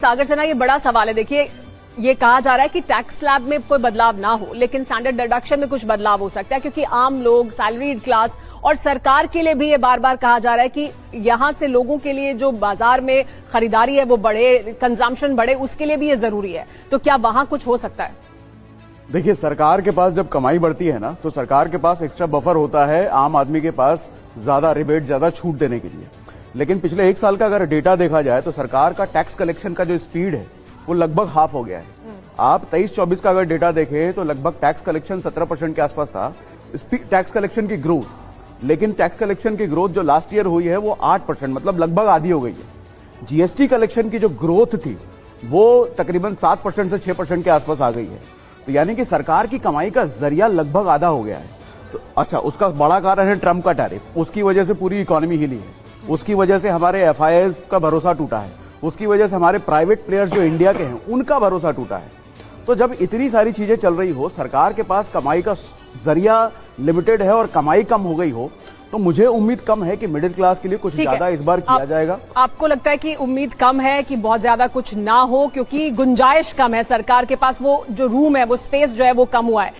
सागर सेना, ये बड़ा सवाल है। देखिए, ये कहा जा रहा है कि टैक्स स्लैब में कोई बदलाव ना हो, लेकिन स्टैंडर्ड डिडक्शन में कुछ बदलाव हो सकता है, क्योंकि आम लोग, सैलरीड क्लास और सरकार के लिए भी ये बार बार कहा जा रहा है कि यहां से लोगों के लिए जो बाजार में खरीदारी है वो बढ़े, कंजम्पशन बढ़े, उसके लिए भी ये जरूरी है। तो क्या वहां कुछ हो सकता है? देखिए, सरकार के पास जब कमाई बढ़ती है ना, तो सरकार के पास एक्स्ट्रा बफर होता है आम आदमी के पास ज्यादा रिबेट, ज्यादा छूट देने के लिए। लेकिन पिछले एक साल का अगर डेटा देखा जाए तो सरकार का टैक्स कलेक्शन का जो स्पीड है वो लगभग हाफ हो गया है। आप 23-24 का अगर डेटा देखें तो लगभग टैक्स कलेक्शन 17% के आसपास था, टैक्स कलेक्शन की ग्रोथ। लेकिन टैक्स कलेक्शन की ग्रोथ जो लास्ट ईयर हुई है वो 8%, मतलब लगभग आधी हो गई है। जीएसटी कलेक्शन की जो ग्रोथ थी वो तकरीबन 7% से 6% के आसपास आ गई है। तो यानी कि सरकार की कमाई का जरिया लगभग आधा हो गया है। तो अच्छा, उसका बड़ा कारण है ट्रंप का टैरिफ, उसकी वजह से पूरी इकोनॉमी हिली है, उसकी वजह से हमारे एफआईआईज का भरोसा टूटा है, उसकी वजह से हमारे प्राइवेट प्लेयर्स जो इंडिया के हैं उनका भरोसा टूटा है। तो जब इतनी सारी चीजें चल रही हो, सरकार के पास कमाई का जरिया लिमिटेड है और कमाई कम हो गई हो, तो मुझे उम्मीद कम है कि मिडिल क्लास के लिए कुछ ज्यादा इस बार किया जाएगा। आपको लगता है कि उम्मीद कम है कि बहुत ज्यादा कुछ ना हो, क्योंकि गुंजाइश कम है सरकार के पास, वो जो रूम है, वो स्पेस जो है वो कम हुआ है?